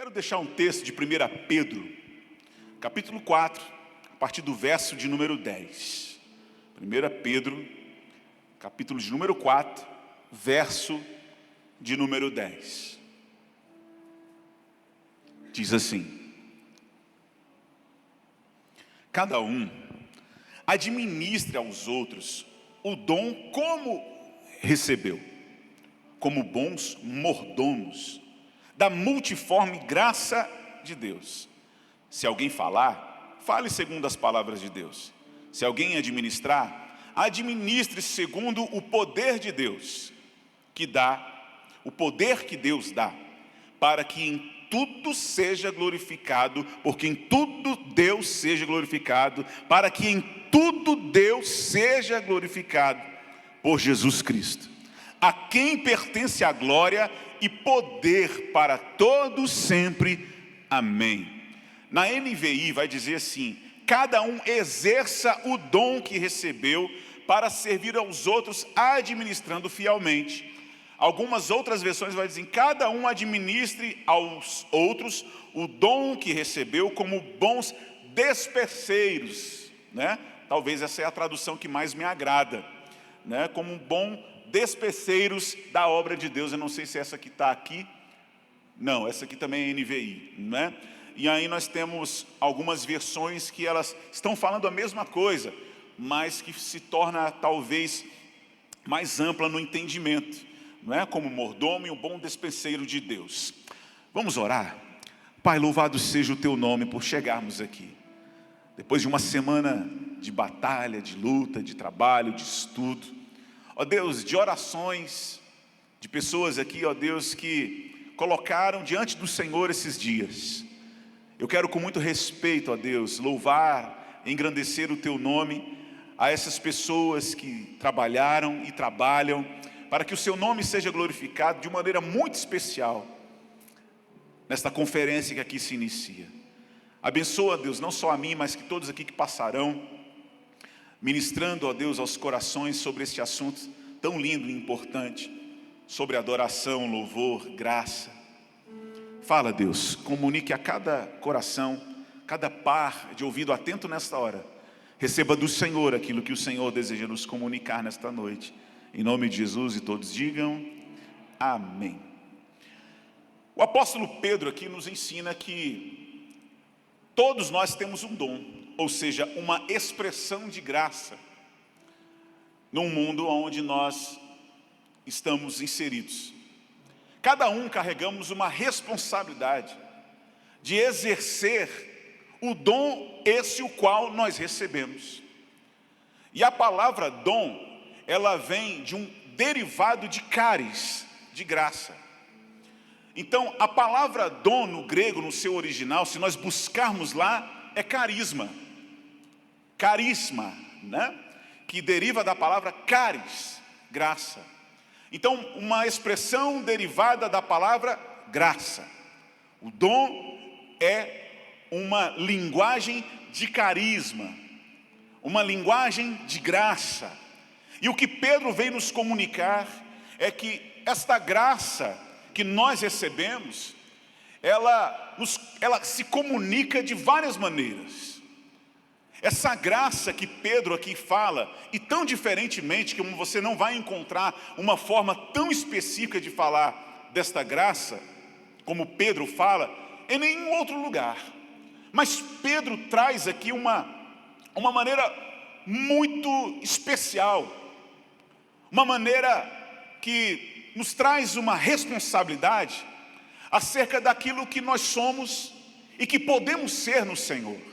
Quero deixar um texto de 1 Pedro, capítulo 4, a partir do verso de número 10. 1 Pedro, capítulo de número 4, verso de número 10. Diz assim: cada um administre aos outros o dom como recebeu, como bons mordomos da multiforme graça de Deus. Se alguém falar, fale segundo as palavras de Deus. Se alguém administrar, administre segundo o poder de Deus, que dá, o poder que Deus dá, para que em tudo seja glorificado, porque em tudo Deus seja glorificado, para que em tudo Deus seja glorificado por Jesus Cristo, a quem pertence a glória e poder para todos sempre. Amém. Na NVI vai dizer assim: cada um exerça o dom que recebeu para servir aos outros, administrando fielmente. Algumas outras versões vai dizer: cada um administre aos outros o dom que recebeu como bons despeceiros, né? Talvez essa é a tradução que mais me agrada, né? Como bom despeceiros da obra de Deus. Eu não sei se essa que está aqui, não, essa aqui também é NVI, né? E aí nós temos algumas versões que elas estão falando a mesma coisa, mas que se torna talvez mais ampla no entendimento, não é? Como mordomo e um bom despenseiro de Deus. Vamos orar? Pai, louvado seja o teu nome por chegarmos aqui, depois de uma semana de batalha, de luta, de trabalho, de estudo, ó Deus, de orações, de pessoas aqui, ó Deus, que colocaram diante do Senhor esses dias. Eu quero com muito respeito, ó Deus, louvar, engrandecer o teu nome a essas pessoas que trabalharam e trabalham, para que o seu nome seja glorificado de maneira muito especial nesta conferência que aqui se inicia. Abençoa, Deus, não só a mim, mas que todos aqui que passarão, ministrando, ó Deus, aos corações sobre este assunto tão lindo e importante, sobre adoração, louvor, graça. Fala, Deus, comunique a cada coração, cada par de ouvido atento nesta hora, receba do Senhor aquilo que o Senhor deseja nos comunicar nesta noite. Em nome de Jesus, e todos digam amém. O apóstolo Pedro aqui nos ensina que todos nós temos um dom, ou seja, uma expressão de graça, num mundo onde nós estamos inseridos. Cada um carregamos uma responsabilidade de exercer o dom esse o qual nós recebemos. E a palavra dom, ela vem de um derivado de charis, de graça. Então, a palavra dom no grego, no seu original, se nós buscarmos lá, é carisma. Carisma, né? Que deriva da palavra charis, graça. Então, uma expressão derivada da palavra graça. O dom é uma linguagem de carisma, uma linguagem de graça. E o que Pedro vem nos comunicar é que esta graça que nós recebemos, ela se comunica de várias maneiras. Essa graça que Pedro aqui fala, e tão diferentemente, como você não vai encontrar uma forma tão específica de falar desta graça, como Pedro fala, em nenhum outro lugar. Mas Pedro traz aqui uma maneira muito especial, uma maneira que nos traz uma responsabilidade acerca daquilo que nós somos e que podemos ser no Senhor.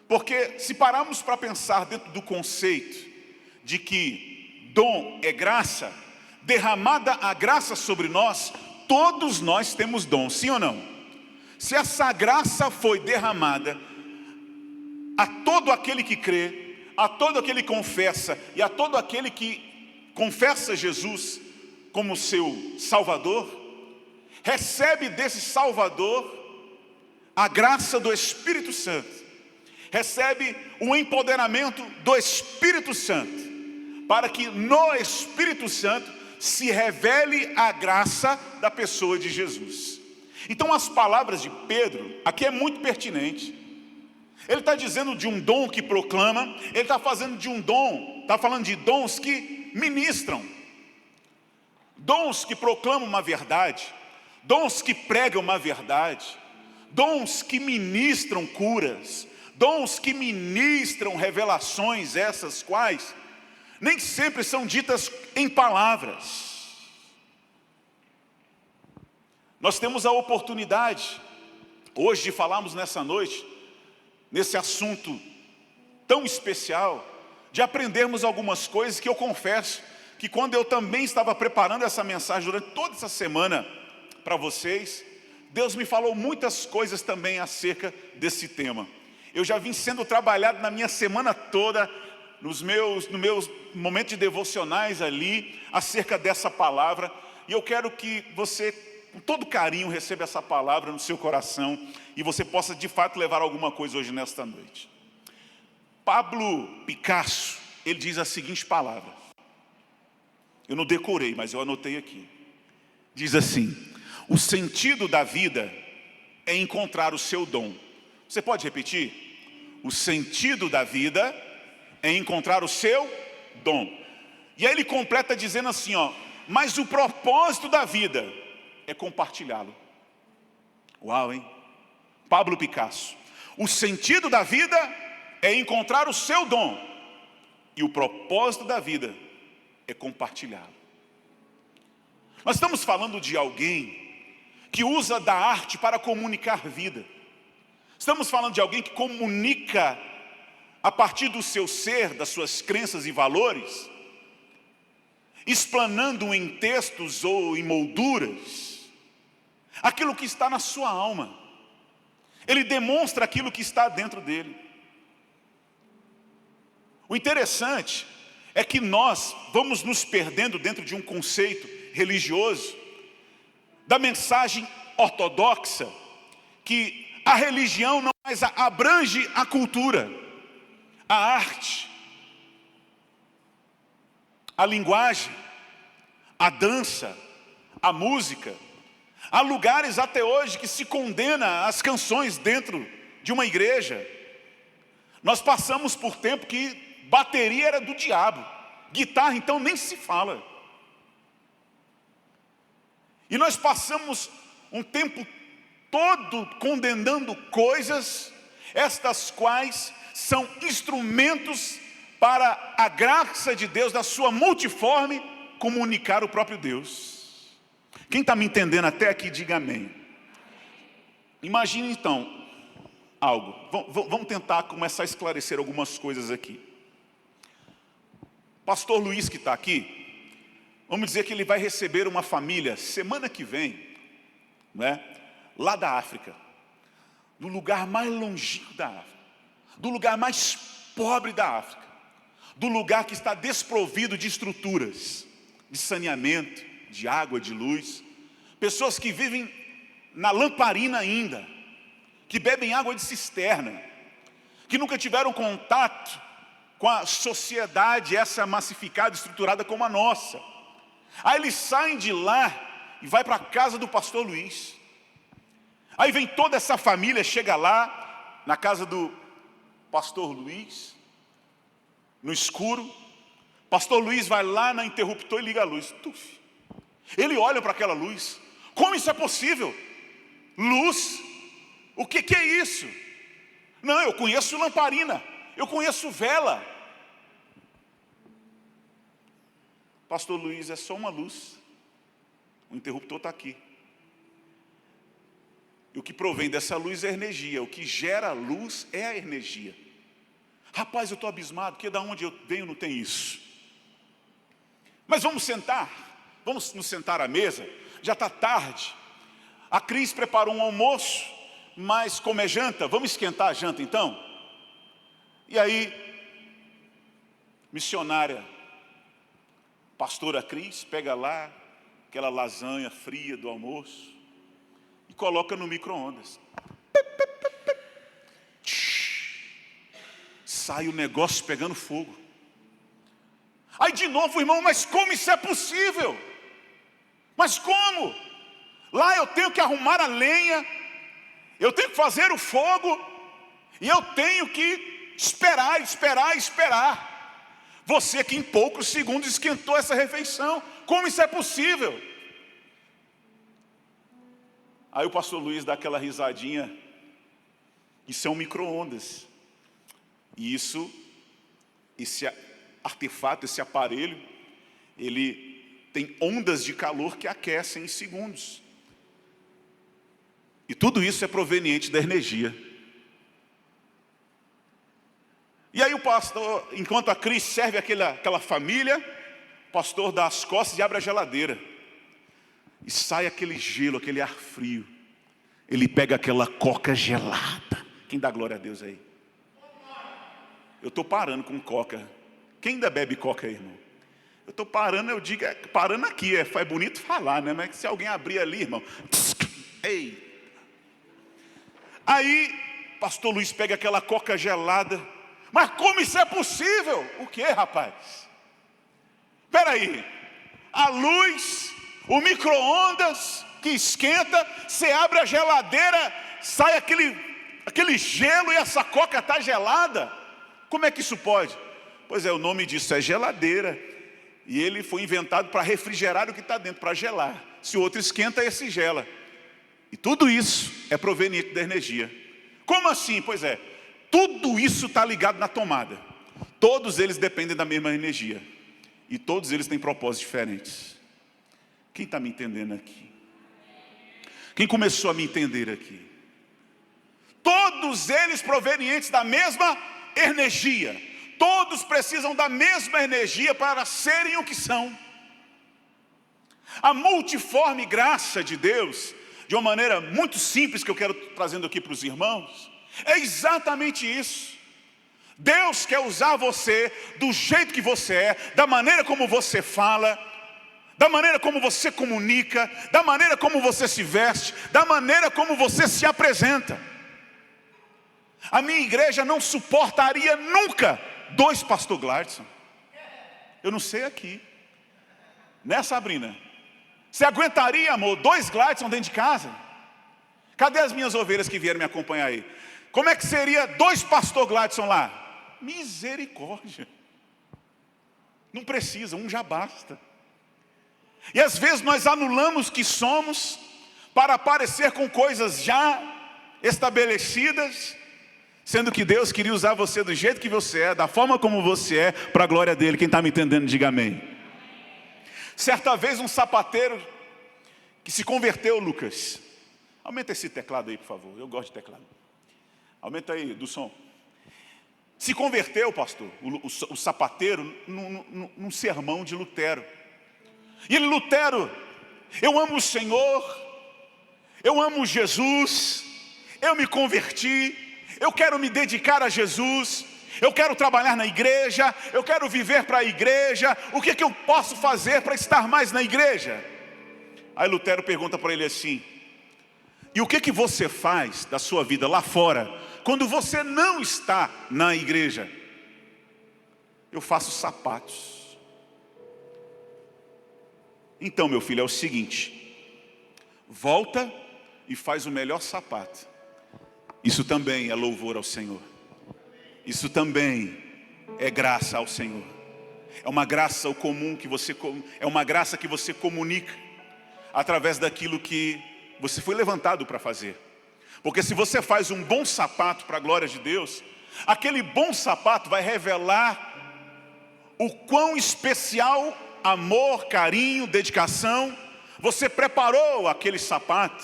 Porque se pararmos para pensar dentro do conceito de que dom é graça, derramada a graça sobre nós, todos nós temos dom, sim ou não? Se essa graça foi derramada a todo aquele que crê, a todo aquele que confessa e a todo aquele que confessa Jesus como seu Salvador, recebe desse Salvador a graça do Espírito Santo, recebe o empoderamento do Espírito Santo, para que no Espírito Santo se revele a graça da pessoa de Jesus. Então as palavras de Pedro aqui é muito pertinente. Ele está dizendo de um dom que proclama, ele está fazendo de um dom, está falando de dons que ministram, dons que proclamam uma verdade, dons que pregam uma verdade, dons que ministram curas, dons que ministram revelações, essas quais nem sempre são ditas em palavras. Nós temos a oportunidade hoje de falarmos nessa noite, nesse assunto tão especial, de aprendermos algumas coisas que eu confesso que quando eu também estava preparando essa mensagem durante toda essa semana para vocês, Deus me falou muitas coisas também acerca desse tema. Eu já vim sendo trabalhado na minha semana toda, nos meus momentos de devocionais ali, acerca dessa palavra, e eu quero que você, com todo carinho, receba essa palavra no seu coração, e você possa de fato levar alguma coisa hoje nesta noite. Pablo Picasso, ele diz a seguinte palavra, eu não decorei, mas eu anotei aqui, diz assim: o sentido da vida é encontrar o seu dom. Você pode repetir? O sentido da vida é encontrar o seu dom. E aí ele completa dizendo assim, ó, mas o propósito da vida é compartilhá-lo. Uau, hein? Pablo Picasso. O sentido da vida é encontrar o seu dom. E o propósito da vida é compartilhá-lo. Nós estamos falando de alguém que usa da arte para comunicar vida. Estamos falando de alguém que comunica a partir do seu ser, das suas crenças e valores, explanando em textos ou em molduras aquilo que está na sua alma. Ele demonstra aquilo que está dentro dele. O interessante é que nós vamos nos perdendo dentro de um conceito religioso, da mensagem ortodoxa, que a religião não mais abrange a cultura, a arte, a linguagem, a dança, a música. Há lugares até hoje que se condena as canções dentro de uma igreja. Nós passamos por tempo que bateria era do diabo, guitarra então nem se fala. E nós passamos um tempo todo condenando coisas, estas quais são instrumentos para a graça de Deus, da sua multiforme, comunicar o próprio Deus. Quem está me entendendo até aqui, diga amém. Imagine então algo, vamos tentar começar a esclarecer algumas coisas aqui. Pastor Luiz que está aqui, vamos dizer que ele vai receber uma família semana que vem, né, lá da África, do lugar mais longínquo da África, do lugar mais pobre da África, do lugar que está desprovido de estruturas, de saneamento, de água, de luz, pessoas que vivem na lamparina ainda, que bebem água de cisterna, que nunca tiveram contato com a sociedade essa massificada, estruturada como a nossa. Aí eles saem de lá e vai para a casa do pastor Luiz. Aí vem toda essa família, chega lá na casa do pastor Luiz, no escuro. Pastor Luiz vai lá na interruptor e liga a luz. Tuf. Ele olha para aquela luz. Como isso é possível? Luz? O que é isso? Não, eu conheço lamparina, eu conheço vela. Pastor Luiz, é só uma luz. O interruptor está aqui. E o que provém dessa luz é energia. O que gera a luz é a energia. Rapaz, eu estou abismado, porque da onde eu venho não tem isso. Mas vamos sentar. Vamos nos sentar à mesa. Já está tarde. A Cris preparou um almoço, mas como é janta, vamos esquentar a janta então? E aí, missionária, pastora Cris, pega lá aquela lasanha fria do almoço e coloca no micro-ondas. Sai o negócio pegando fogo. Aí de novo, irmão, mas como isso é possível? Mas como? Lá eu tenho que arrumar a lenha, eu tenho que fazer o fogo, e eu tenho que esperar. Você que em poucos segundos esquentou essa refeição, como isso é possível? Aí o pastor Luiz dá aquela risadinha. Isso é um micro-ondas. E esse artefato, esse aparelho, ele tem ondas de calor que aquecem em segundos. E tudo isso é proveniente da energia. E aí o pastor, enquanto a Cris serve aquela família, o pastor dá as costas e abre a geladeira. E sai aquele gelo, aquele ar frio. Ele pega aquela coca gelada. Quem dá glória a Deus aí? Eu estou parando com coca. Quem ainda bebe coca aí, irmão? Eu estou parando, eu digo, parando aqui, é bonito falar, né? Mas se alguém abrir ali, irmão, ei. Aí, pastor Luiz pega aquela coca gelada. Mas como isso é possível? O que, rapaz? Espera aí. A luz, o micro-ondas que esquenta, você abre a geladeira, sai aquele gelo e essa coca está gelada. Como é que isso pode? Pois é, o nome disso é geladeira. E ele foi inventado para refrigerar o que está dentro, para gelar. Se o outro esquenta, esse gela. E tudo isso é proveniente da energia. Como assim? Pois é, tudo isso está ligado na tomada. Todos eles dependem da mesma energia. E todos eles têm propósitos diferentes. Quem está me entendendo aqui? Quem começou a me entender aqui? Todos eles provenientes da mesma energia. Todos precisam da mesma energia para serem o que são. A multiforme graça de Deus, de uma maneira muito simples que eu quero trazendo aqui para os irmãos, é exatamente isso. Deus quer usar você do jeito que você é, da maneira como você fala, da maneira como você comunica, da maneira como você se veste, da maneira como você se apresenta. A minha igreja não suportaria nunca 2 pastor Gladson. Eu não sei aqui, né, Sabrina? Você aguentaria, amor, 2 Gladson dentro de casa? Cadê as minhas ovelhas que vieram me acompanhar aí? Como é que seria 2 pastor Gladson lá? Misericórdia. Não precisa, um já basta. E às vezes nós anulamos que somos para parecer com coisas já estabelecidas, sendo que Deus queria usar você do jeito que você é, da forma como você é, para a glória dele. Quem está me entendendo, diga amém. Certa vez um sapateiro que se converteu, Lucas. Aumenta esse teclado aí, por favor. Eu gosto de teclado. Aumenta aí, do som. Se converteu, pastor, o sapateiro, num sermão de Lutero. E ele, Lutero, eu amo o Senhor, eu amo Jesus, eu me converti, eu quero me dedicar a Jesus, eu quero trabalhar na igreja, eu quero viver para a igreja. O que eu posso fazer para estar mais na igreja? Aí Lutero pergunta para ele assim: e o que você faz da sua vida lá fora, quando você não está na igreja? Eu faço sapatos. Então, meu filho, é o seguinte: volta e faz o melhor sapato. Isso também é louvor ao Senhor. Isso também é graça ao Senhor. É uma graça comum que é uma graça que você comunica através daquilo que você foi levantado para fazer. Porque se você faz um bom sapato para a glória de Deus, aquele bom sapato vai revelar o quão especial amor, carinho, dedicação você preparou aquele sapato.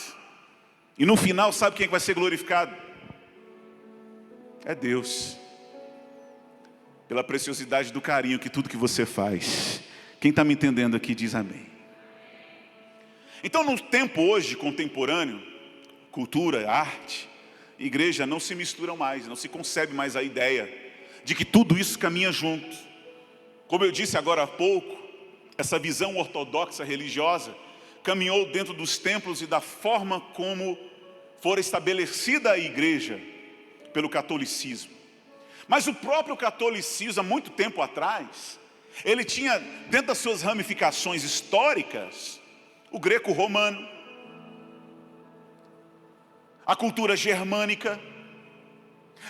E no final, sabe quem vai ser glorificado? É Deus. Pela preciosidade do carinho que tudo que você faz. Quem está me entendendo aqui diz amém. Então, no tempo hoje contemporâneo, cultura, arte, igreja não se misturam mais, não se concebe mais a ideia de que tudo isso caminha junto. Como eu disse agora há pouco, essa visão ortodoxa religiosa caminhou dentro dos templos e da forma como fora estabelecida a igreja pelo catolicismo. Mas o próprio catolicismo, há muito tempo atrás, ele tinha dentro das suas ramificações históricas o greco-romano, a cultura germânica.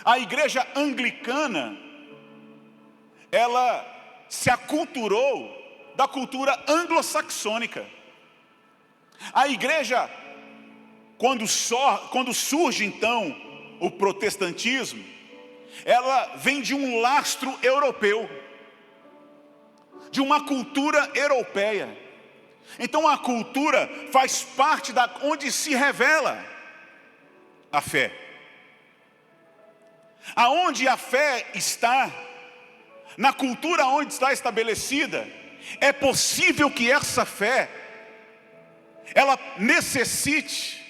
A igreja anglicana, ela se aculturou da cultura anglo-saxônica. A igreja, quando surge então o protestantismo, ela vem de um lastro europeu, de uma cultura europeia. Então a cultura faz parte da onde se revela a fé. Aonde a fé está, na cultura onde está estabelecida, é possível que essa fé, ela necessite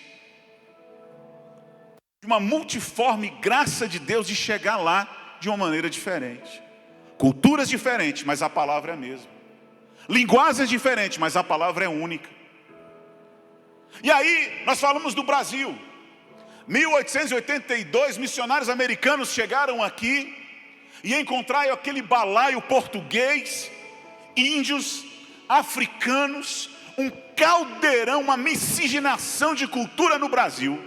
de uma multiforme graça de Deus de chegar lá de uma maneira diferente. Culturas diferentes, mas a palavra é a mesma. Linguagens diferentes, mas a palavra é única. E aí, nós falamos do Brasil. 1882, missionários americanos chegaram aqui e encontraram aquele balaio português, índios, africanos, um caldeirão, uma miscigenação de cultura no Brasil.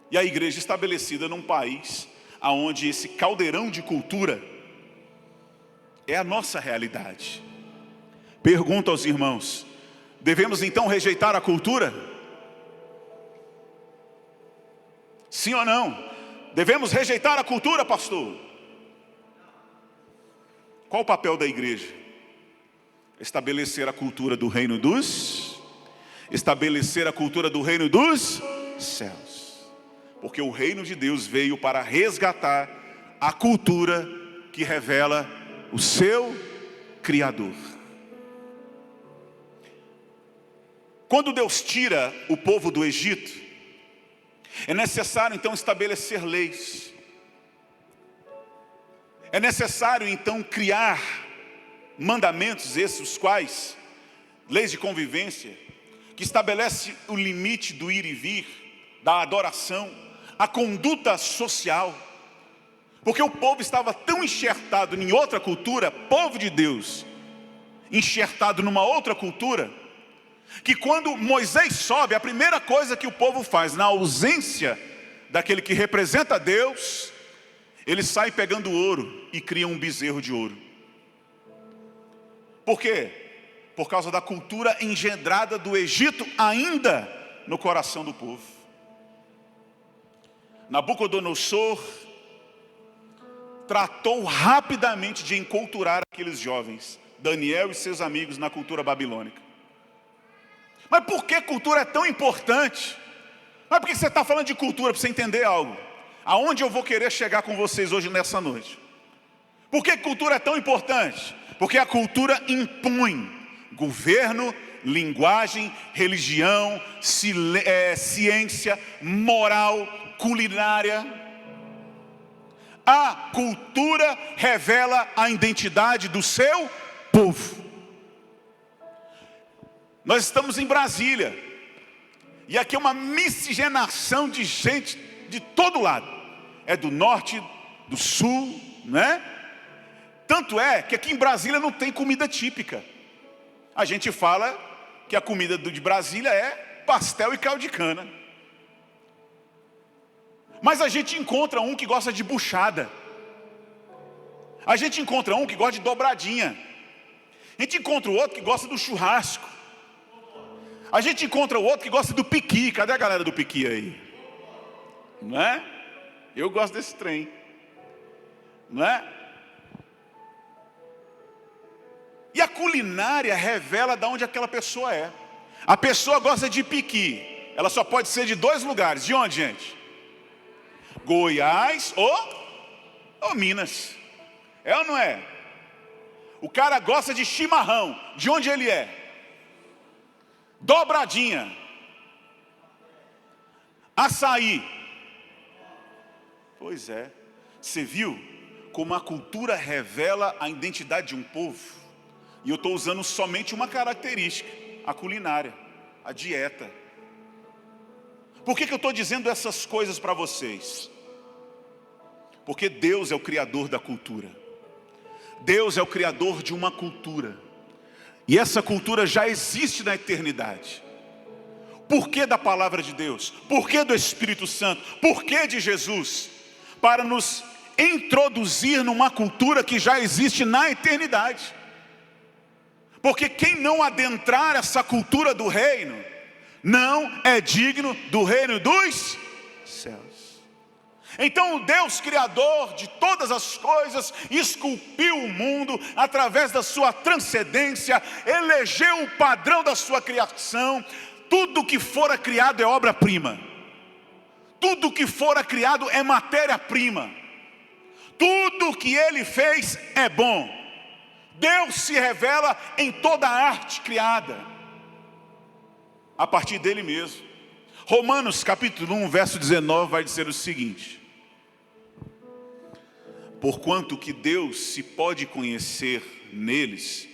E a igreja estabelecida num país onde esse caldeirão de cultura é a nossa realidade. Pergunto aos irmãos, devemos então rejeitar a cultura? Sim ou não? Devemos rejeitar a cultura, pastor? Qual o papel da igreja? Estabelecer a cultura do reino estabelecer a cultura do reino dos céus. Porque o reino de Deus veio para resgatar a cultura que revela o seu Criador. Quando Deus tira o povo do Egito, é necessário então estabelecer leis. É necessário então criar mandamentos, esses os quais, leis de convivência, que estabelece o limite do ir e vir, da adoração, a conduta social. Porque o povo estava tão enxertado em outra cultura, povo de Deus, enxertado numa outra cultura, que quando Moisés sobe, a primeira coisa que o povo faz, na ausência daquele que representa Deus, ele sai pegando ouro e cria um bezerro de ouro. Por quê? Por causa da cultura engendrada do Egito ainda no coração do povo. Nabucodonosor tratou rapidamente de enculturar aqueles jovens, Daniel e seus amigos, na cultura babilônica. Mas por que cultura é tão importante? Mas por que você está falando de cultura? Para você entender algo. Aonde eu vou querer chegar com vocês hoje nessa noite? Por que cultura é tão importante? Porque a cultura impõe governo, linguagem, religião, ciência, moral, culinária. A cultura revela a identidade do seu povo. Nós estamos em Brasília, e aqui é uma miscigenação de gente de todo lado. É do norte, do sul, né? Tanto é que aqui em Brasília não tem comida típica. A gente fala que a comida de Brasília é pastel e caldo de cana. Mas a gente encontra um que gosta de buchada. A gente encontra um que gosta de dobradinha. A gente encontra o outro que gosta do churrasco. A gente encontra o outro que gosta do piqui. Cadê a galera do piqui aí? Não é? Eu gosto desse trem. Não é? E a culinária revela de onde aquela pessoa é. A pessoa gosta de piqui. Ela só pode ser de 2 lugares. De onde, gente? Goiás ou Minas. É ou não é? O cara gosta de chimarrão. De onde ele é? Dobradinha. Açaí. Pois é. Você viu como a cultura revela a identidade de um povo? E eu estou usando somente uma característica, a culinária, a dieta. Por que eu estou dizendo essas coisas para vocês? Porque Deus é o criador da cultura. Deus é o criador de uma cultura. E essa cultura já existe na eternidade. porquê da palavra de Deus, porquê do Espírito Santo, porquê de Jesus, para nos introduzir numa cultura que já existe na eternidade. Porque quem não adentrar essa cultura do reino, não é digno do reino dos céus. Então o Deus Criador de todas as coisas esculpiu o mundo através da sua transcendência, elegeu o padrão da sua criação. Tudo que fora criado é obra-prima. Tudo que fora criado é matéria-prima. Tudo que Ele fez é bom. Deus se revela em toda a arte criada, a partir dele mesmo. Romanos capítulo 1, verso 19 vai dizer o seguinte: porquanto que Deus se pode conhecer neles,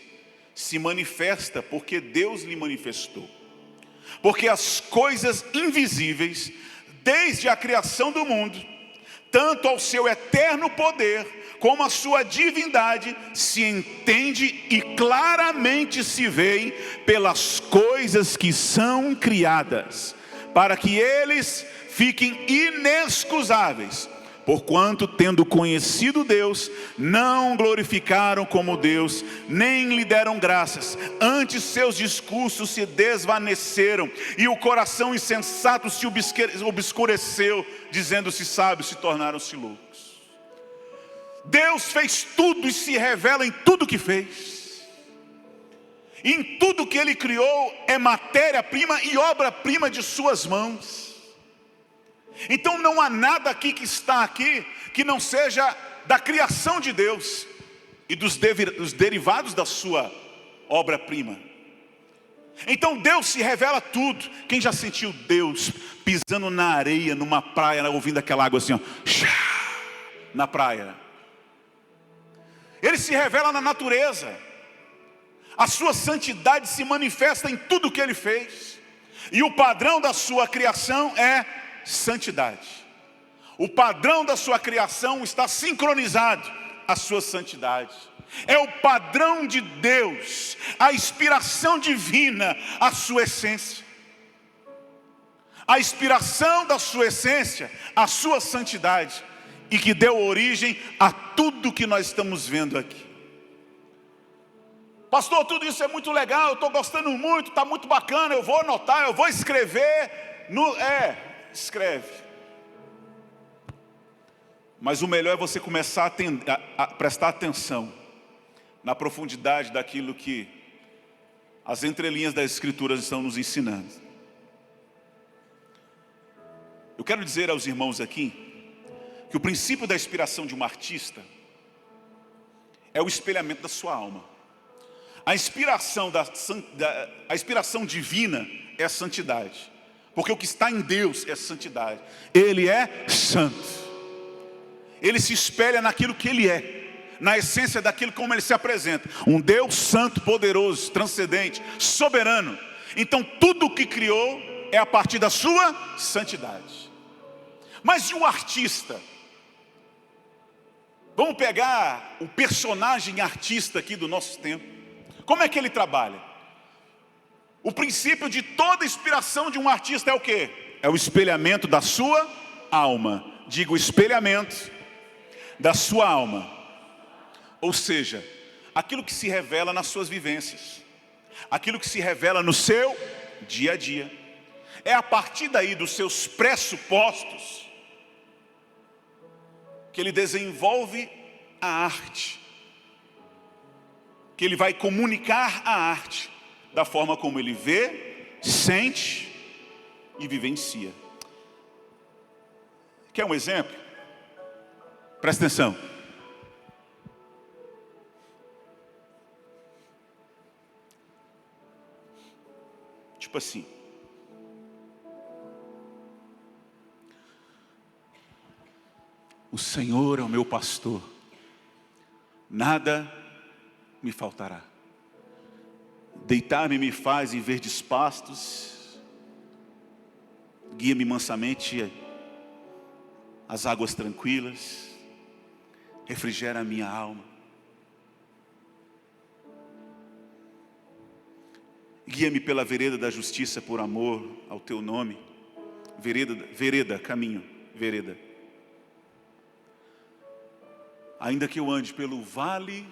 se manifesta porque Deus lhe manifestou. Porque as coisas invisíveis, desde a criação do mundo, tanto ao seu eterno poder, como a sua divindade, se entende e claramente se vê pelas coisas que são criadas, para que eles fiquem inexcusáveis, porquanto, tendo conhecido Deus, não glorificaram como Deus, nem lhe deram graças, antes seus discursos se desvaneceram, e o coração insensato se obscureceu, dizendo-se sábios, se tornaram-se loucos. Deus fez tudo e se revela em tudo que fez. Em tudo que Ele criou é matéria-prima e obra-prima de suas mãos. Então não há nada aqui que está aqui que não seja da criação de Deus e dos derivados da sua obra-prima. Então Deus se revela tudo. Quem já sentiu Deus pisando na areia, numa praia, ouvindo aquela água assim, ó, na praia? Ele se revela na natureza. A sua santidade se manifesta em tudo que Ele fez. E o padrão da sua criação é santidade. O padrão da sua criação está sincronizado à sua santidade. É o padrão de Deus, a inspiração divina, a sua essência. A inspiração da sua essência, a sua santidade, e que deu origem a tudo que nós estamos vendo aqui. Pastor, tudo isso é muito legal, eu estou gostando muito, está muito bacana, eu vou anotar, eu vou escrever. Escreve. Mas o melhor é você começar a prestar atenção na profundidade daquilo que as entrelinhas das Escrituras estão nos ensinando. Eu quero dizer aos irmãos aqui que o princípio da inspiração de um artista é o espelhamento da sua alma. A inspiração divina é a santidade. Porque o que está em Deus é santidade. Ele é santo. Ele se espelha naquilo que Ele é, na essência daquilo como Ele se apresenta. Um Deus santo, poderoso, transcendente, soberano. Então tudo o que criou é a partir da sua santidade. Mas e o artista? Vamos pegar o personagem artista aqui do nosso tempo. Como é que ele trabalha? O princípio de toda inspiração de um artista é o quê? É o espelhamento da sua alma. Digo, espelhamento da sua alma. Ou seja, aquilo que se revela nas suas vivências, aquilo que se revela no seu dia a dia. É a partir daí dos seus pressupostos que ele desenvolve a arte, que ele vai comunicar a arte da forma como ele vê, sente e vivencia. Quer um exemplo? Presta atenção. Tipo assim. O Senhor é o meu pastor, nada me faltará. Deitar-me me faz em verdes pastos, guia-me mansamente às águas tranquilas, refrigera a minha alma. Guia-me pela vereda da justiça por amor ao teu nome. Vereda, caminho, vereda. Ainda que eu ande pelo vale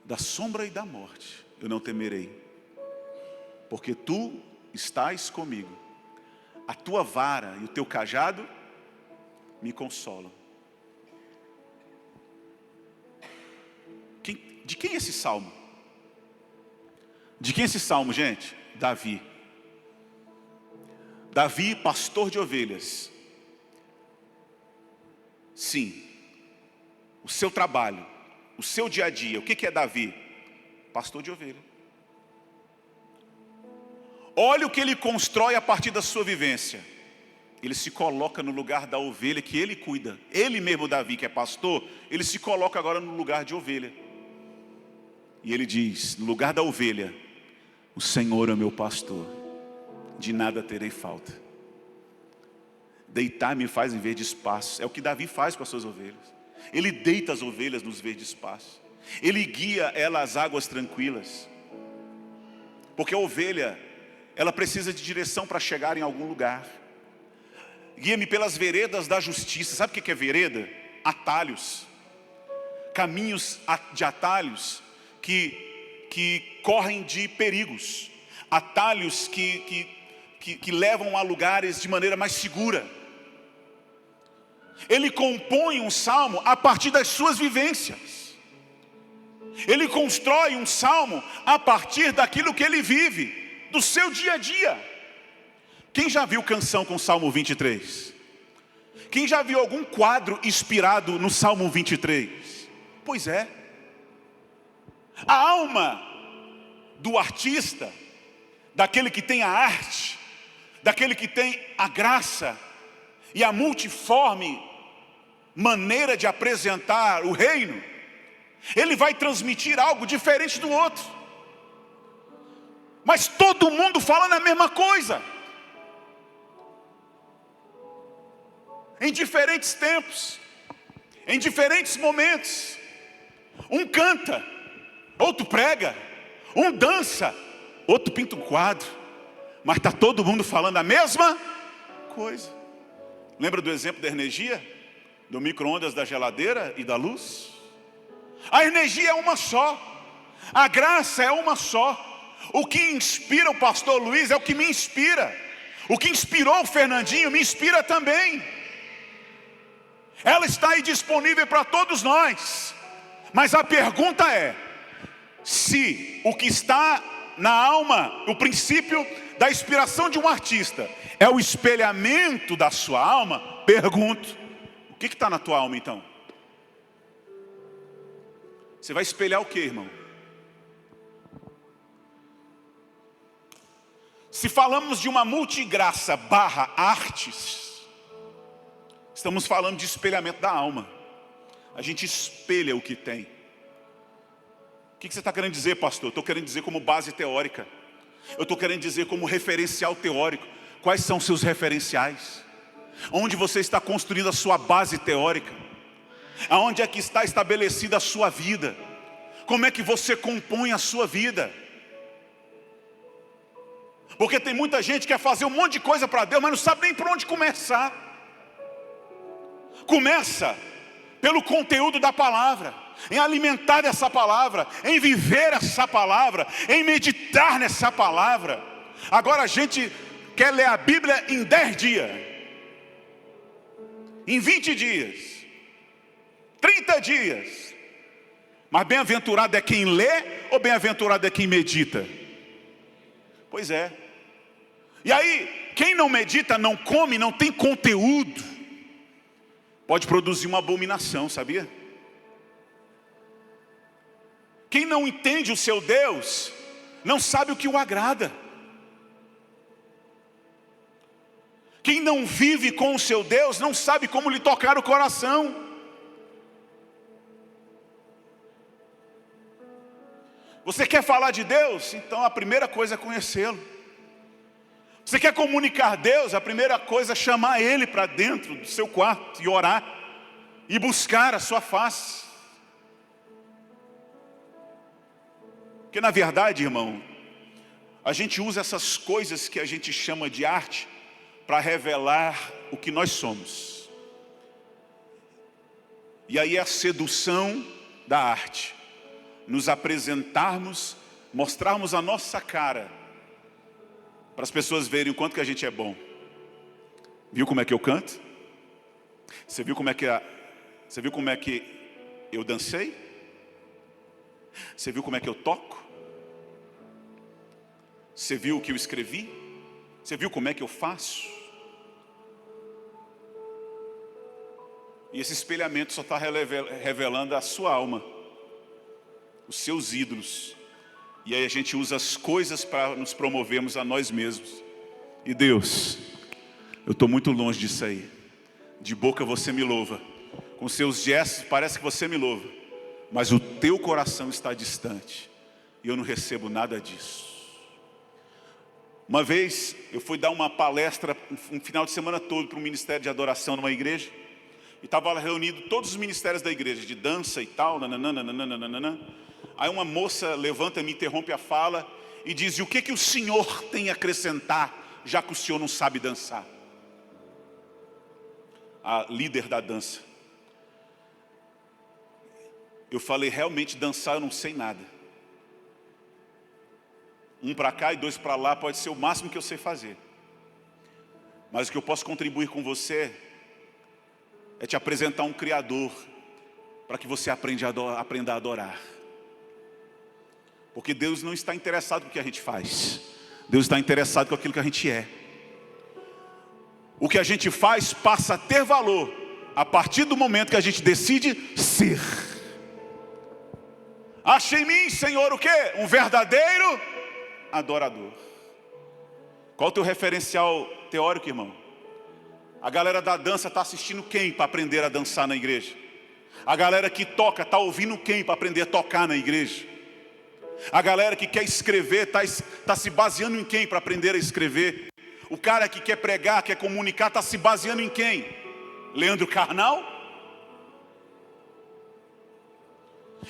da sombra e da morte, eu não temerei, porque tu estás comigo. A tua vara e o teu cajado me consolam. De quem é esse salmo? De quem é esse salmo, gente? Davi. Davi, pastor de ovelhas. Sim, o seu trabalho, o seu dia a dia, o que é Davi? Pastor de ovelha. Olha o que ele constrói a partir da sua vivência. Ele se coloca no lugar da ovelha que ele cuida. Ele mesmo, Davi, que é pastor, ele se coloca agora no lugar de ovelha. E ele diz, no lugar da ovelha, o Senhor é meu pastor, de nada terei falta. Deitar-me faz em verdes pastos. É o que Davi faz com as suas ovelhas. Ele deita as ovelhas nos verdes pastos. Ele guia elas às águas tranquilas. Porque a ovelha, ela precisa de direção para chegar em algum lugar. Guia-me pelas veredas da justiça. Sabe o que é vereda? Atalhos. Caminhos de atalhos que correm de perigos. Atalhos que levam a lugares de maneira mais segura. Ele compõe um salmo a partir das suas vivências. Ele constrói um salmo a partir daquilo que ele vive, do seu dia a dia. Quem já viu canção com Salmo 23? Quem já viu algum quadro inspirado no Salmo 23? Pois é. A alma do artista, daquele que tem a arte, daquele que tem a graça e a multiforme maneira de apresentar o reino, ele vai transmitir algo diferente do outro. Mas todo mundo falando a mesma coisa. Em diferentes tempos, em diferentes momentos. Um canta, outro prega, um dança, outro pinta um quadro. Mas está todo mundo falando a mesma coisa. Lembra do exemplo da energia? Do micro-ondas, da geladeira e da luz? A energia é uma só. A graça é uma só. O que inspira o pastor Luiz é o que me inspira. O que inspirou o Fernandinho me inspira também. Ela está aí disponível para todos nós. Mas a pergunta é, se o que está na alma, o princípio da inspiração de um artista é o espelhamento da sua alma, pergunto, o que está na tua alma então? Você vai espelhar o que, irmão? Se falamos de uma multigraça / artes, estamos falando de espelhamento da alma. A gente espelha o que tem. O que você está querendo dizer, pastor? Eu estou querendo dizer como base teórica. Eu estou querendo dizer como referencial teórico. Quais são os seus referenciais? Onde você está construindo a sua base teórica? Aonde é que está estabelecida a sua vida? Como é que você compõe a sua vida? Porque tem muita gente que quer fazer um monte de coisa para Deus, mas não sabe nem por onde começar. Começa pelo conteúdo da palavra, em alimentar essa palavra, em viver essa palavra, em meditar nessa palavra. Agora a gente quer ler a Bíblia em 10 dias, em 20 dias, 30 dias. Mas bem-aventurado é quem lê ou bem-aventurado é quem medita? Pois é. E aí, quem não medita, não come, não tem conteúdo, pode produzir uma abominação, sabia? Quem não entende o seu Deus, não sabe o que o agrada. Quem não vive com o seu Deus, não sabe como lhe tocar o coração. Você quer falar de Deus? Então a primeira coisa é conhecê-lo. Você quer comunicar Deus? A primeira coisa é chamar Ele para dentro do seu quarto e orar. E buscar a sua face. Porque na verdade, irmão, A gente usa essas coisas que a gente chama de arte para revelar o que nós somos. E aí é a sedução da arte. Nos apresentarmos, mostrarmos a nossa cara, para as pessoas verem o quanto que a gente é bom. Viu como é que eu canto? Você viu como é que eu dancei? Você viu como é que eu toco? Você viu o que eu escrevi? Você viu como é que eu faço? E esse espelhamento só está revelando a sua alma, os seus ídolos. E aí a gente usa as coisas para nos promovermos a nós mesmos. E Deus, eu estou muito longe disso aí. De boca você me louva, com seus gestos parece que você me louva, mas o teu coração está distante, e eu não recebo nada disso. Uma vez eu fui dar uma palestra, um final de semana todo, para um ministério de adoração numa igreja, e estava lá reunido todos os ministérios da igreja, de dança e tal, nananana. Aí uma moça levanta, me interrompe a fala e diz: e o que o senhor tem a acrescentar, já que o senhor não sabe dançar? A líder da dança. Eu falei: realmente dançar eu não sei nada. Um para cá e dois para lá pode ser o máximo que eu sei fazer. Mas o que eu posso contribuir com você é te apresentar um Criador, para que você aprenda a adorar. Porque Deus não está interessado no que a gente faz, Deus está interessado com aquilo que a gente é. O que a gente faz passa a ter valor a partir do momento que a gente decide ser. Acha em mim, Senhor, o quê? Um verdadeiro adorador. Qual o teu referencial teórico, irmão? A galera da dança está assistindo quem para aprender a dançar na igreja? A galera que toca está ouvindo quem para aprender a tocar na igreja? A galera que quer escrever está se baseando em quem para aprender a escrever? O cara que quer pregar, quer comunicar, está se baseando em quem? Leandro Carnal?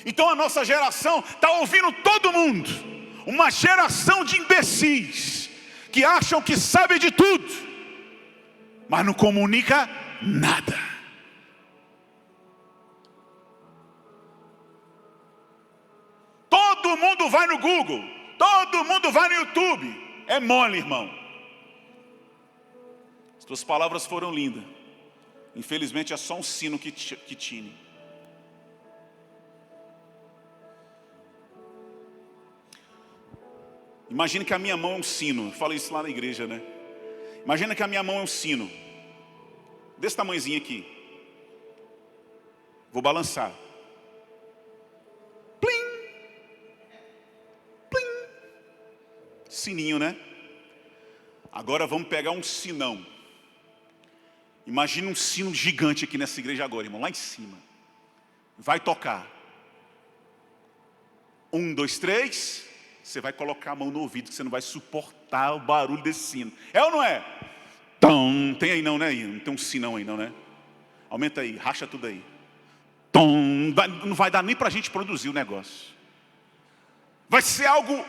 Então a nossa geração está ouvindo todo mundo. Uma geração de imbecis que acham que sabe de tudo, mas não comunica nada. Todo mundo vai no Google, todo mundo vai no YouTube. É mole, irmão. As tuas palavras foram lindas. Infelizmente é só um sino que tine. Imagina que a minha mão é um sino. Eu falei isso lá na igreja, né? Imagina que a minha mão é um sino, desse tamanhozinho aqui. Vou balançar. Plim! Plim! Sininho, né? Agora vamos pegar um sinão. Imagina um sino gigante aqui nessa igreja agora, irmão, lá em cima. Vai tocar. 1, 2, 3. Você vai colocar a mão no ouvido, que você não vai suportar o barulho desse sino. É ou não é? Tom. Tem aí não, né? Não tem um sinão aí não, né? Aumenta aí, racha tudo aí. Tom. Não vai dar nem para a gente produzir o negócio. Vai ser algo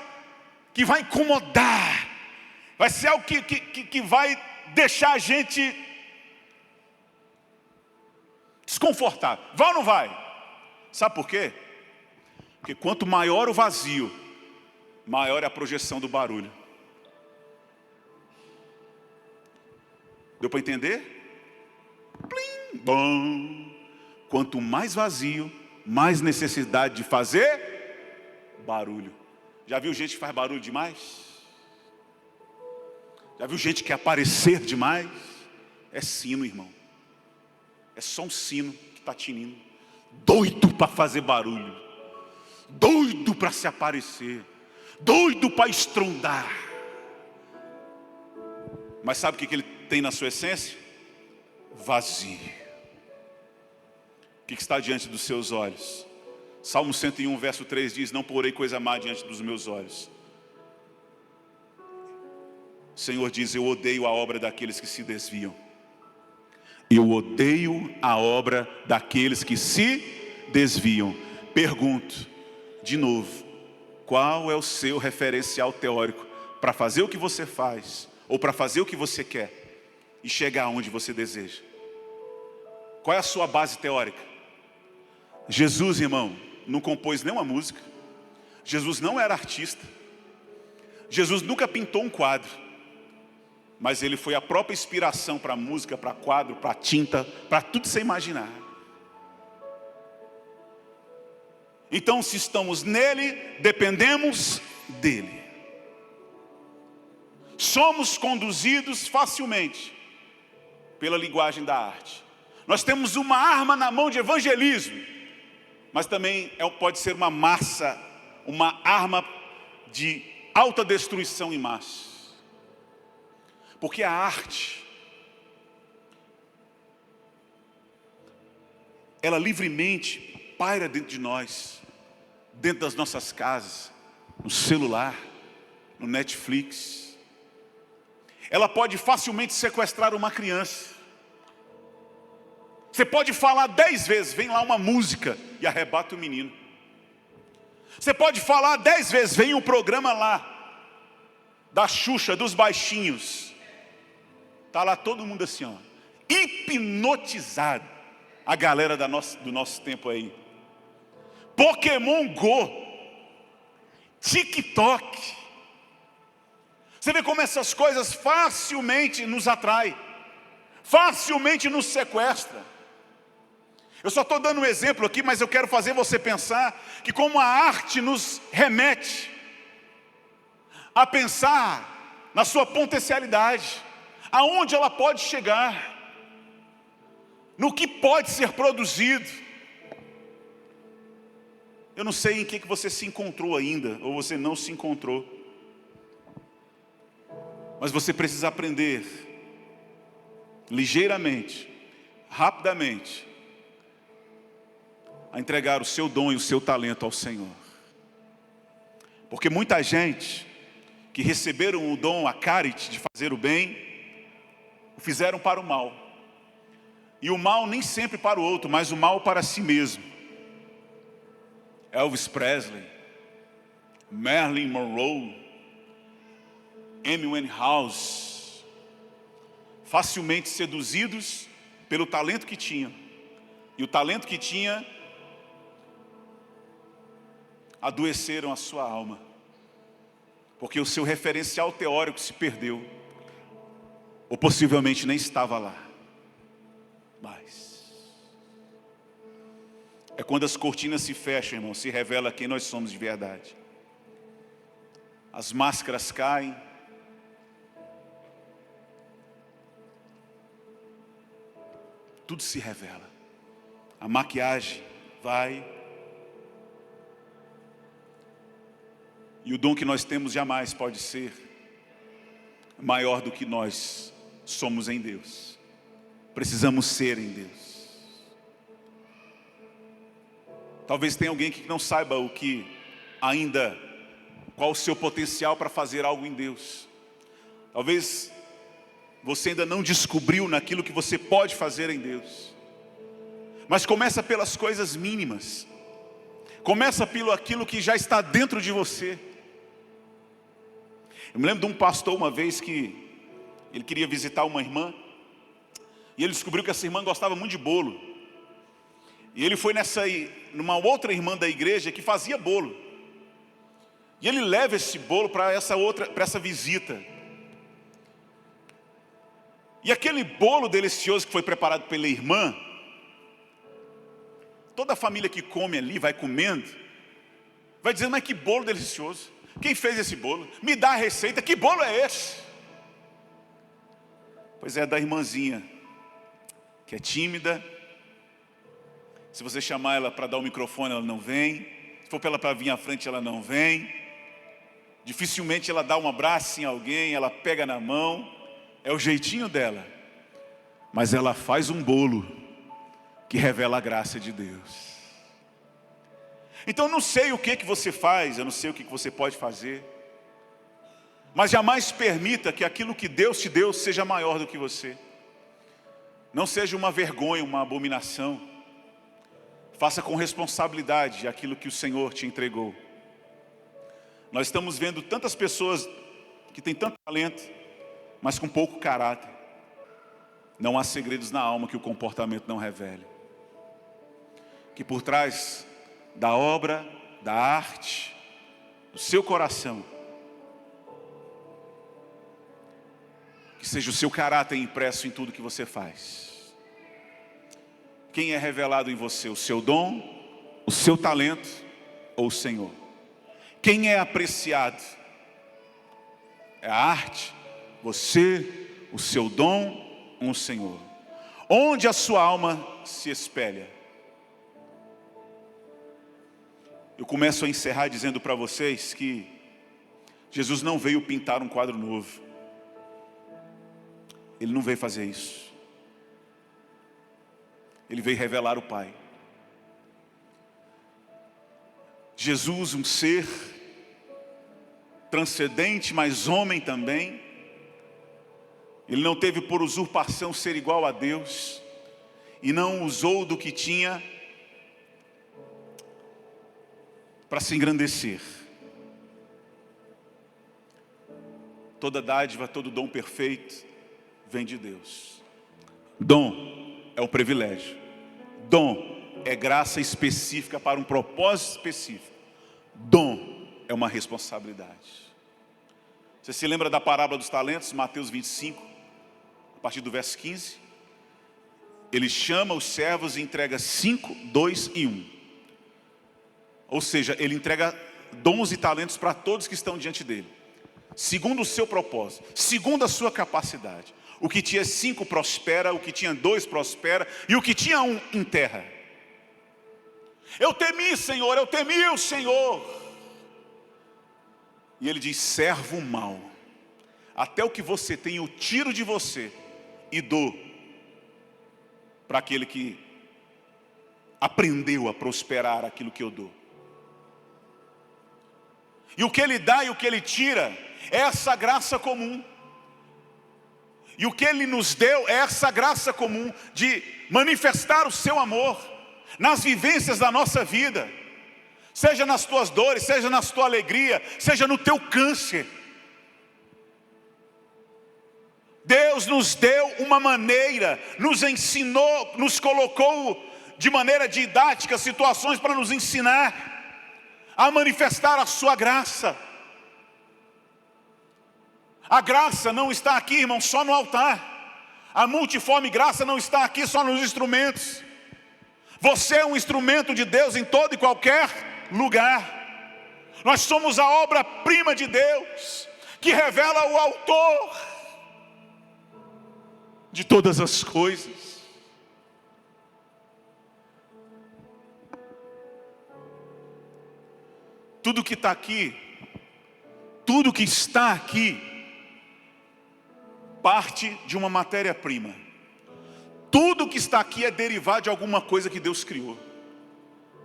que vai incomodar. Vai ser algo que vai deixar a gente desconfortável. Vai ou não vai? Sabe por quê? Porque quanto maior o vazio, maior é a projeção do barulho. Deu para entender? Plim, bom. Quanto mais vazio, mais necessidade de fazer barulho. Já viu gente que faz barulho demais? Já viu gente que quer aparecer demais? É sino, irmão. É só um sino que está tinindo. Doido para fazer barulho. Doido para se aparecer. Doido para estrondar. Mas sabe o que ele tem na sua essência? Vazio. O que está diante dos seus olhos? Salmo 101, verso 3 diz: não porei coisa má diante dos meus olhos. O Senhor diz: eu odeio a obra daqueles que se desviam. Eu odeio a obra daqueles que se desviam. Pergunto de novo: qual é o seu referencial teórico para fazer o que você faz, ou para fazer o que você quer, e chegar aonde você deseja? Qual é a sua base teórica? Jesus, irmão, não compôs nenhuma música. Jesus não era artista. Jesus nunca pintou um quadro. Mas ele foi a própria inspiração para música, para quadro, para tinta, para tudo que você imaginar. Então, se estamos nele, dependemos dele. Somos conduzidos facilmente pela linguagem da arte. Nós temos uma arma na mão de evangelismo, mas também pode ser uma arma de autodestruição em massa. Porque a arte, ela livremente paira dentro de nós, dentro das nossas casas, no celular, no Netflix. Ela pode facilmente sequestrar uma criança. Você pode falar 10 vezes, vem lá uma música e arrebata o menino. Você pode falar 10 vezes, vem um programa lá, da Xuxa, dos baixinhos. Está lá todo mundo assim, ó, hipnotizado. A galera do nosso tempo aí. Pokémon Go, TikTok. Você vê como essas coisas facilmente nos atraem, facilmente nos sequestram. Eu só estou dando um exemplo aqui, mas eu quero fazer você pensar que como a arte nos remete a pensar na sua potencialidade, aonde ela pode chegar, no que pode ser produzido. Eu não sei em que você se encontrou ainda, ou você não se encontrou, mas você precisa aprender, ligeiramente, rapidamente, a entregar o seu dom e o seu talento ao Senhor. Porque muita gente que receberam o dom, a caridade de fazer o bem, o fizeram para o mal. E o mal nem sempre para o outro, mas o mal para si mesmo. Elvis Presley, Marilyn Monroe, Amy Winehouse, facilmente seduzidos pelo talento que tinham. E o talento que tinha, adoeceram a sua alma, porque o seu referencial teórico se perdeu, ou possivelmente nem estava lá. Mas é quando as cortinas se fecham, irmão, se revela quem nós somos de verdade. As máscaras caem, tudo se revela. A maquiagem vai. E o dom que nós temos jamais pode ser maior do que nós somos em Deus. Precisamos ser em Deus. Talvez tenha alguém que não saiba qual o seu potencial para fazer algo em Deus. Talvez você ainda não descobriu naquilo que você pode fazer em Deus. Mas começa pelas coisas mínimas. Começa pelo aquilo que já está dentro de você. Eu me lembro de um pastor uma vez que ele queria visitar uma irmã. E ele descobriu que essa irmã gostava muito de bolo. E ele foi numa outra irmã da igreja que fazia bolo. E ele leva esse bolo para essa visita. E aquele bolo delicioso que foi preparado pela irmã, toda a família que come ali, vai comendo, vai dizendo, mas que bolo delicioso. Quem fez esse bolo? Me dá a receita, que bolo é esse? Pois é, da irmãzinha, que é tímida. Se você chamar ela para dar o microfone, ela não vem. Se for para vir à frente, ela não vem. Dificilmente ela dá um abraço em alguém, ela pega na mão. É o jeitinho dela. Mas ela faz um bolo que revela a graça de Deus. Então eu não sei o que você faz, eu não sei o que você pode fazer. Mas jamais permita que aquilo que Deus te deu seja maior do que você. Não seja uma vergonha, uma abominação. Faça com responsabilidade aquilo que o Senhor te entregou. Nós estamos vendo tantas pessoas que tem tanto talento, mas com pouco caráter. Não há segredos na alma que o comportamento não revele. Que por trás da obra, da arte, do seu coração, que seja o seu caráter impresso em tudo que você faz. Quem é revelado em você? O seu dom, o seu talento ou o Senhor? Quem é apreciado? É a arte, você, o seu dom ou o Senhor? Onde a sua alma se espelha? Eu começo a encerrar dizendo para vocês que Jesus não veio pintar um quadro novo. Ele não veio fazer isso. Ele veio revelar o Pai. Jesus, um ser transcendente, mas homem também. Ele não teve por usurpação ser igual a Deus. E não usou do que tinha para se engrandecer. Toda dádiva, todo dom perfeito vem de Deus. Dom é um privilégio. Dom é graça específica para um propósito específico. Dom é uma responsabilidade. Você se lembra da parábola dos talentos, Mateus 25, a partir do verso 15? Ele chama os servos e entrega 5, 2 e 1. Ou seja, ele entrega dons e talentos para todos que estão diante dele, segundo o seu propósito, segundo a sua capacidade. O que tinha 5 prospera, o que tinha 2 prospera, e o que tinha 1 enterra. Eu temi, Senhor, eu temi o Senhor. E ele diz: servo mau, até o que você tem eu tiro de você e dou para aquele que aprendeu a prosperar aquilo que eu dou. E o que ele dá e o que ele tira é essa graça comum. E o que ele nos deu é essa graça comum de manifestar o seu amor nas vivências da nossa vida. Seja nas tuas dores, seja na tua alegria, seja no teu câncer. Deus nos deu uma maneira, nos ensinou, nos colocou de maneira didática situações para nos ensinar a manifestar a sua graça. A graça não está aqui, irmão, só no altar. A multiforme graça não está aqui só nos instrumentos. Você é um instrumento de Deus em todo e qualquer lugar. Nós somos a obra-prima de Deus, que revela o autor de todas as coisas. Tudo que está aqui, tudo que está aqui, parte de uma matéria-prima. Tudo que está aqui é derivado de alguma coisa que Deus criou.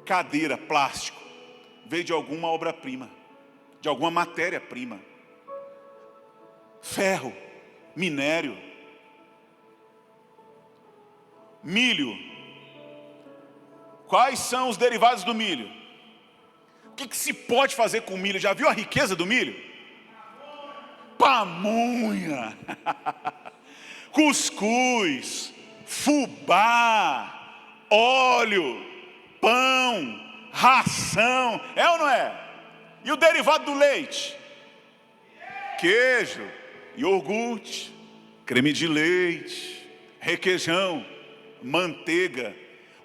Cadeira, plástico, veio de alguma obra-prima, de alguma matéria-prima. Ferro, minério, milho. Quais são os derivados do milho? O que se pode fazer com o milho? Já viu a riqueza do milho? Pamonha, cuscuz, fubá, óleo, pão, ração, é ou não é? E o derivado do leite? Queijo, iogurte, creme de leite, requeijão, manteiga.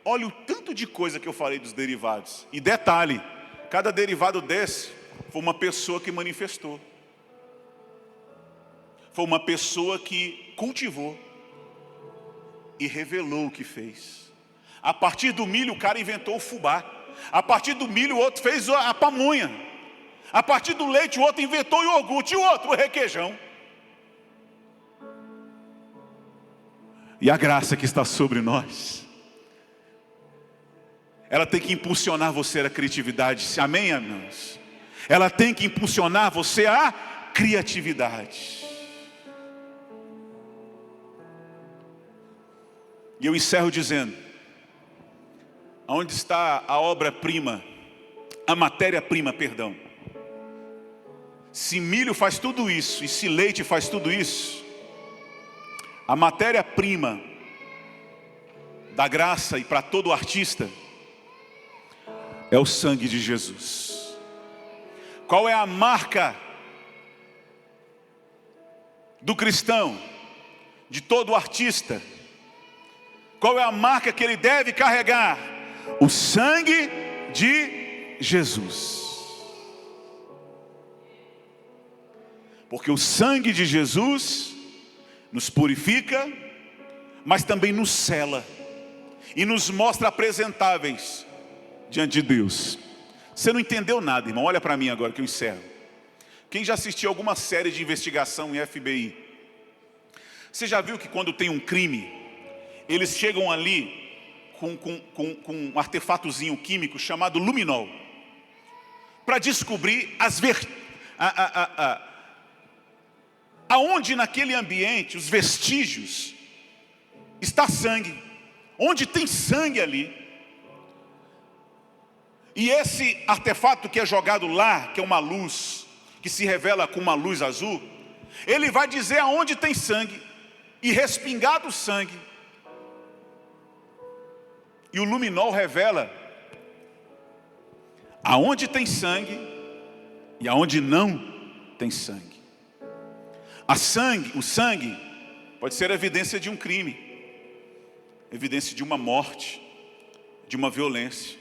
Olha o tanto de coisa que eu falei dos derivados. E detalhe, cada derivado desse foi uma pessoa que manifestou. Foi uma pessoa que cultivou e revelou o que fez. A partir do milho o cara inventou o fubá. A partir do milho o outro fez a pamonha. A partir do leite o outro inventou o iogurte. E o outro o requeijão. E a graça que está sobre nós, ela tem que impulsionar você a criatividade. Amém, irmãos? Ela tem que impulsionar você a criatividade. E eu encerro dizendo: aonde está a obra-prima, a matéria-prima, perdão, se milho faz tudo isso e se leite faz tudo isso, a matéria-prima da graça e para todo artista é o sangue de Jesus. Qual é a marca do cristão, de todo artista? Qual é a marca que ele deve carregar? O sangue de Jesus. Porque o sangue de Jesus nos purifica, mas também nos sela e nos mostra apresentáveis diante de Deus. Você não entendeu nada, irmão. Olha para mim agora que eu encerro. Quem já assistiu alguma série de investigação em FBI? Você já viu que quando tem um crime, eles chegam ali com um artefatozinho químico chamado luminol, para descobrir aonde naquele ambiente, os vestígios, está sangue. Onde tem sangue ali. E esse artefato que é jogado lá, que é uma luz, que se revela com uma luz azul, ele vai dizer aonde tem sangue, e respingado o sangue. E o luminol revela aonde tem sangue e aonde não tem sangue. O sangue pode ser evidência de um crime, evidência de uma morte, de uma violência.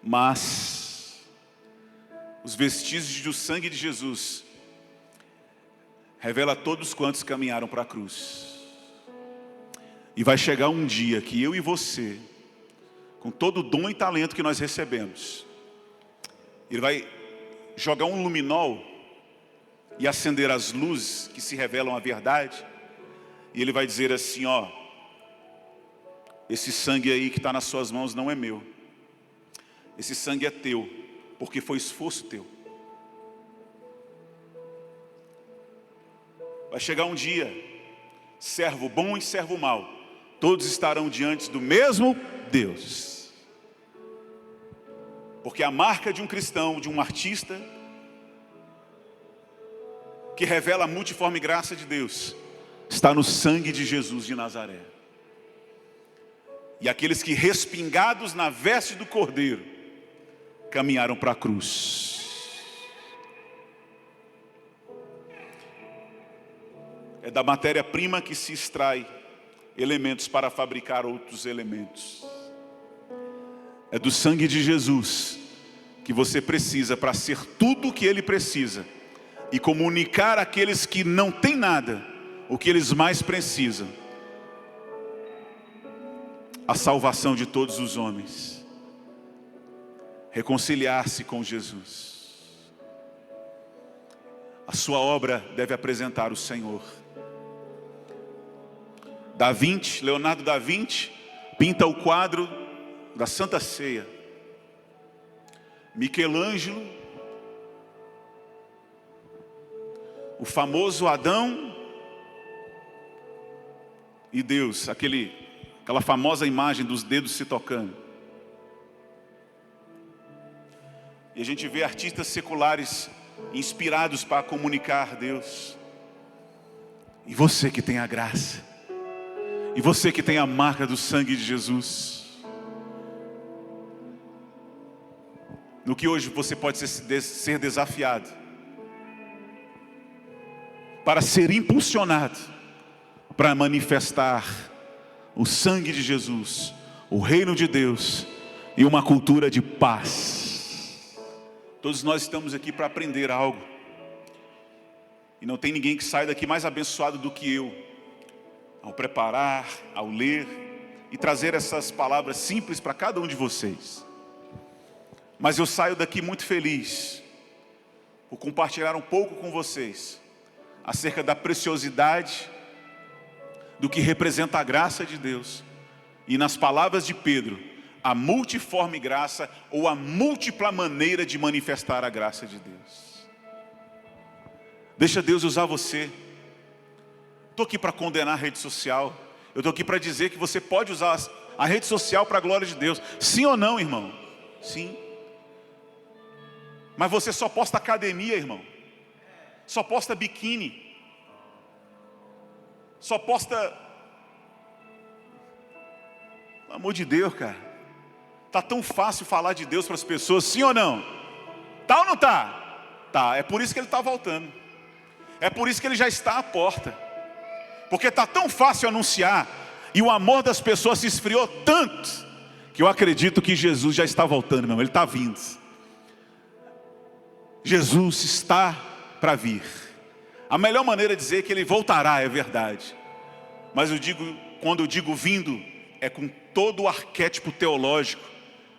Mas os vestígios do sangue de Jesus revela a todos quantos caminharam para a cruz. E vai chegar um dia que eu e você, com todo o dom e talento que nós recebemos, Ele vai jogar um luminol e acender as luzes que se revelam a verdade. E Ele vai dizer assim, ó, esse sangue aí que está nas suas mãos não é meu. Esse sangue é teu, porque foi esforço teu. Vai chegar um dia, servo bom e servo mau, todos estarão diante do mesmo Deus. Porque a marca de um cristão, de um artista, que revela a multiforme graça de Deus, está no sangue de Jesus de Nazaré. E aqueles que respingados na veste do Cordeiro, caminharam para a cruz. É da matéria-prima que se extrai elementos para fabricar outros elementos. É do sangue de Jesus que você precisa para ser tudo o que Ele precisa e comunicar àqueles que não têm nada o que eles mais precisam: a salvação de todos os homens. Reconciliar-se com Jesus. A sua obra deve apresentar o Senhor. Leonardo da Vinci pinta o quadro da Santa Ceia. Michelangelo, o famoso Adão e Deus, aquela famosa imagem dos dedos se tocando. E a gente vê artistas seculares inspirados para comunicar Deus. E você que tem a graça, e você que tem a marca do sangue de Jesus, no que hoje você pode ser desafiado para ser impulsionado para manifestar o sangue de Jesus, o reino de Deus e uma cultura de paz. Todos nós estamos aqui para aprender algo. E não tem ninguém que saia daqui mais abençoado do que eu, ao preparar, ao ler e trazer essas palavras simples para cada um de vocês. Mas eu saio daqui muito feliz por compartilhar um pouco com vocês acerca da preciosidade do que representa a graça de Deus. E nas palavras de Pedro, a multiforme graça ou a múltipla maneira de manifestar a graça de Deus. Deixa Deus usar você. Estou aqui para condenar a rede social. Eu estou aqui para dizer que você pode usar a rede social para a glória de Deus. Sim ou não, irmão? Sim. Mas você só posta academia, irmão. só posta biquíni, só posta... Pelo amor de Deus, cara. Tá tão fácil falar de Deus para as pessoas, sim ou não? Tá ou não tá? Tá, é por isso que ele está voltando. É por isso que ele já está à porta. Porque tá tão fácil anunciar, e o amor das pessoas se esfriou tanto, que eu acredito que Jesus já está voltando, meu irmão. Ele está vindo. Jesus está para vir. A melhor maneira de dizer que ele voltará é verdade. Mas quando eu digo vindo, é com todo o arquétipo teológico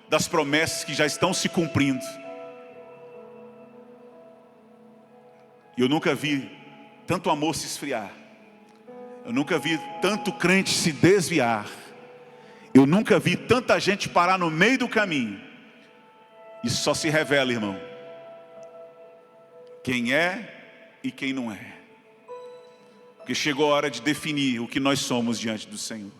das promessas que já estão se cumprindo. E eu nunca vi tanto amor se esfriar. Eu nunca vi tanto crente se desviar. Eu nunca vi tanta gente parar no meio do caminho. Isso só se revela, irmão, quem é e quem não é. Porque chegou a hora de definir o que nós somos diante do Senhor.